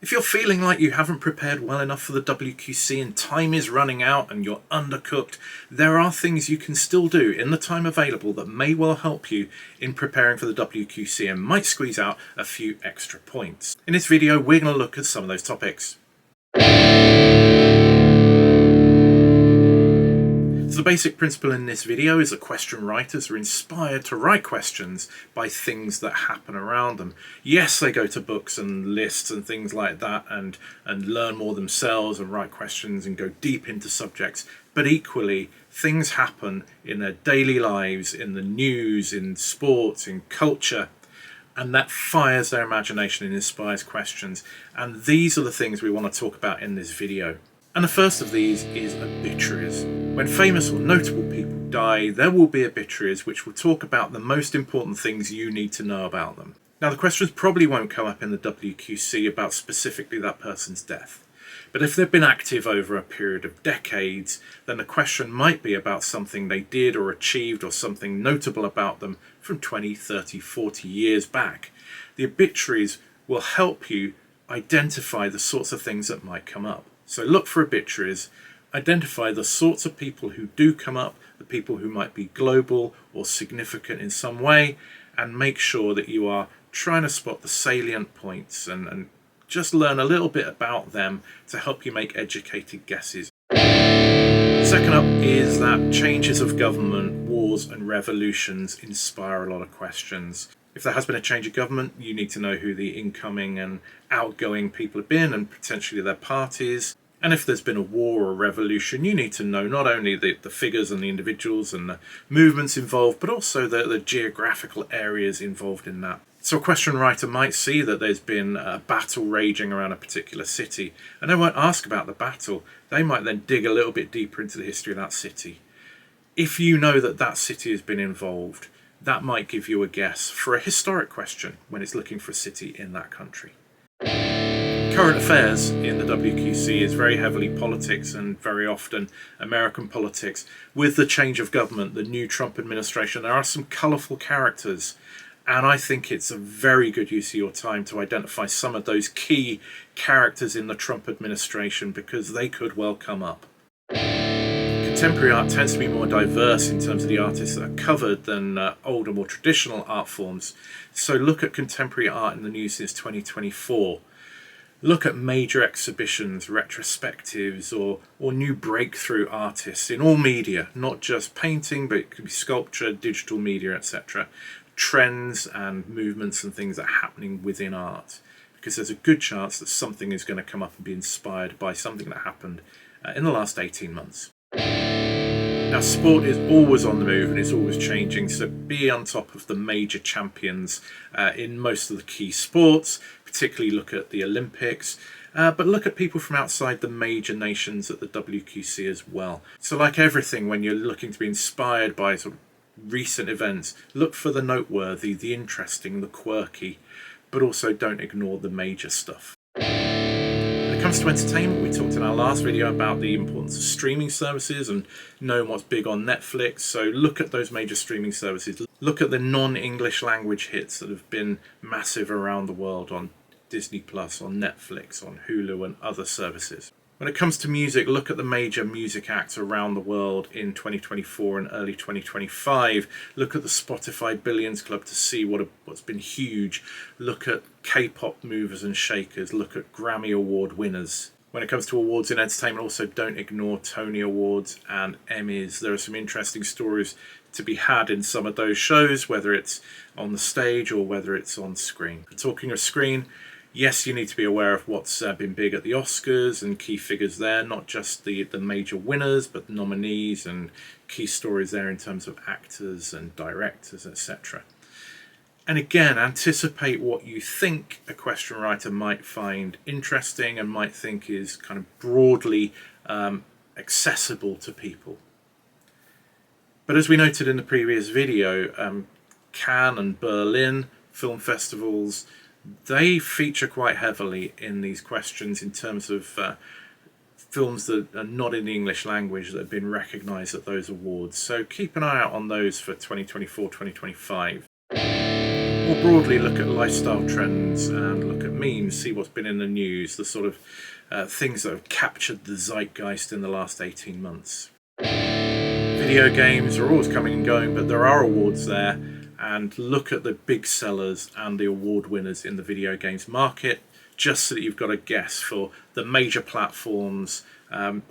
If you're feeling like you haven't prepared well enough for the WQC and time is running out and you're undercooked, there are things you can still do in the time available that may well help you in preparing for the WQC and might squeeze out a few extra points. In this video, we're going to look at some of those topics. So the basic principle in this video is that question writers are inspired to write questions by things that happen around them. Yes, they go to books and lists and things like that and learn more themselves and write questions and go deep into subjects, but equally things happen in their daily lives, in the news, in sports, in culture, and that fires their imagination and inspires questions. And these are the things we want to talk about in this video. And the first of these is obituaries. When famous or notable people die, there will be obituaries which will talk about the most important things you need to know about them. Now, the questions probably won't come up in the WQC about specifically that person's death. But if they've been active over a period of decades, then the question might be about something they did or achieved or something notable about them from 20, 30, 40 years back. The obituaries will help you identify the sorts of things that might come up. So look for obituaries, identify the sorts of people who do come up, the people who might be global or significant in some way, and make sure that you are trying to spot the salient points and just learn a little bit about them to help you make educated guesses. Second up is that changes of government, wars and revolutions inspire a lot of questions. If there has been a change of government, you need to know who the incoming and outgoing people have been and potentially their parties. And if there's been a war or a revolution, you need to know not only the figures and the individuals and the movements involved, but also the geographical areas involved in that. So a question writer might see that there's been a battle raging around a particular city, and they won't ask about the battle. They might then dig a little bit deeper into the history of that city. If you know that that city has been involved, that might give you a guess for a historic question when it's looking for a city in that country. Current affairs in the WQC is very heavily politics and very often American politics. With the change of government, the new Trump administration, there are some colourful characters, and I think it's a very good use of your time to identify some of those key characters in the Trump administration because they could well come up. Contemporary art tends to be more diverse in terms of the artists that are covered than older, more traditional art forms. So look at contemporary art in the news since 2024. Look at major exhibitions, retrospectives, or new breakthrough artists in all media, not just painting, but it could be sculpture, digital media, etc. Trends and movements and things that are happening within art, because there's a good chance that something is going to come up and be inspired by something that happened in the last 18 months. Now, sport is always on the move and it's always changing, so be on top of the major champions in most of the key sports, particularly look at the Olympics, but look at people from outside the major nations at the WQC as well. So like everything, when you're looking to be inspired by sort of recent events, look for the noteworthy, the interesting, the quirky, but also don't ignore the major stuff. When it comes to entertainment, we talked in our last video about the importance of streaming services and knowing what's big on Netflix. So look at those major streaming services. Look at the non-English language hits that have been massive around the world on Disney Plus, on Netflix, on Hulu and other services. When it comes to music, look at the major music acts around the world in 2024 and early 2025. Look at the Spotify Billions Club to see what's been huge. Look at K-pop movers and shakers. Look at Grammy Award winners. When it comes to awards in entertainment, also don't ignore Tony Awards and Emmys. There are some interesting stories to be had in some of those shows, whether it's on the stage or whether it's on screen. Talking of screen, yes, you need to be aware of what's been big at the Oscars and key figures there, not just the major winners, but the nominees and key stories there in terms of actors and directors, etc. And again, anticipate what you think a question writer might find interesting and might think is kind of broadly accessible to people. But as we noted in the previous video, Cannes and Berlin film festivals, they feature quite heavily in these questions in terms of films that are not in the English language that have been recognised at those awards. So keep an eye out on those for 2024-2025. more broadly look at lifestyle trends and look at memes, see what's been in the news, the sort of things that have captured the zeitgeist in the last 18 months. Video games are always coming and going, but there are awards there, and look at the big sellers and the award winners in the video games market, just so that you've got a guess for the major platforms,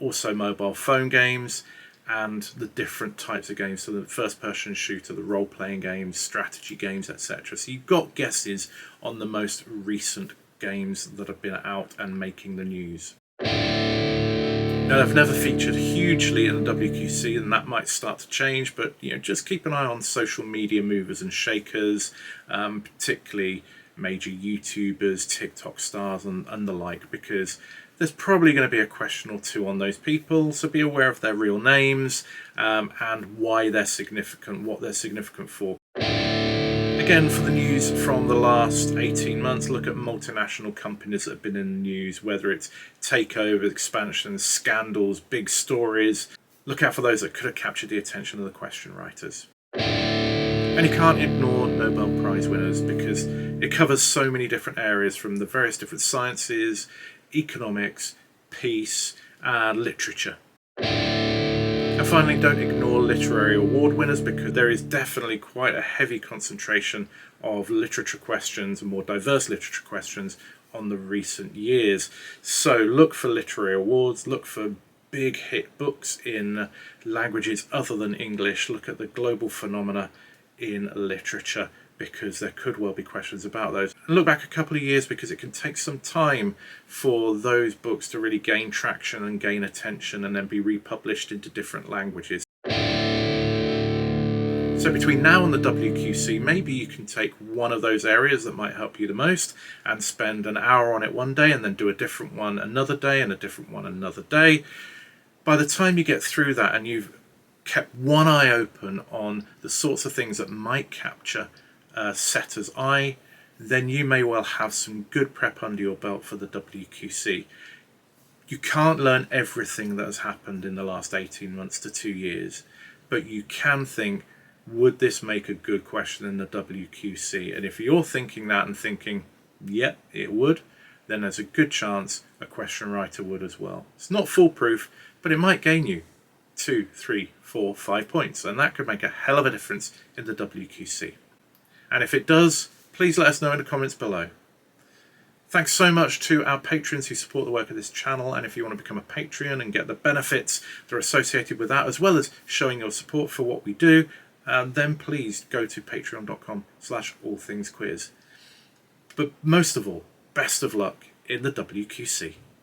also mobile phone games, and the different types of games, so the first-person shooter, the role-playing games, strategy games, etc. So you've got guesses on the most recent games that have been out and making the news. Now, they've never featured hugely in the WQC, and that might start to change, but just keep an eye on social media movers and shakers, particularly major YouTubers, TikTok stars and the like, because there's probably going to be a question or two on those people, so be aware of their real names and why they're significant, what they're significant for. Again, for the news from the last 18 months, look at multinational companies that have been in the news, whether it's takeovers, expansions, scandals, big stories. Look out for those that could have captured the attention of the question writers. And you can't ignore Nobel Prize winners, because it covers so many different areas, from the various different sciences, economics, peace, and literature. And finally, don't ignore literary award winners, because there is definitely quite a heavy concentration of literature questions and more diverse literature questions on the recent years. So look for literary awards, look for big hit books in languages other than English, look at the global phenomena in literature, because there could well be questions about those. And look back a couple of years, because it can take some time for those books to really gain traction and gain attention and then be republished into different languages. So between now and the WQC, maybe you can take one of those areas that might help you the most and spend an hour on it one day, and then do a different one another day and a different one another day. By the time you get through that and you've kept one eye open on the sorts of things that might capture setter's eye, then you may well have some good prep under your belt for the WQC. You can't learn everything that has happened in the last 18 months to 2 years, but you can think, would this make a good question in the WQC? And if you're thinking that and thinking, yep, it would, then there's a good chance a question writer would as well. It's not foolproof, but it might gain you 2, 3, 4, 5 points, and that could make a hell of a difference in the WQC. And if it does, please let us know in the comments below. Thanks so much to our patrons who support the work of this channel, and if you want to become a Patreon and get the benefits that are associated with that, as well as showing your support for what we do, then please go to patreon.com/allthingsquiz. But most of all, best of luck in the WQC.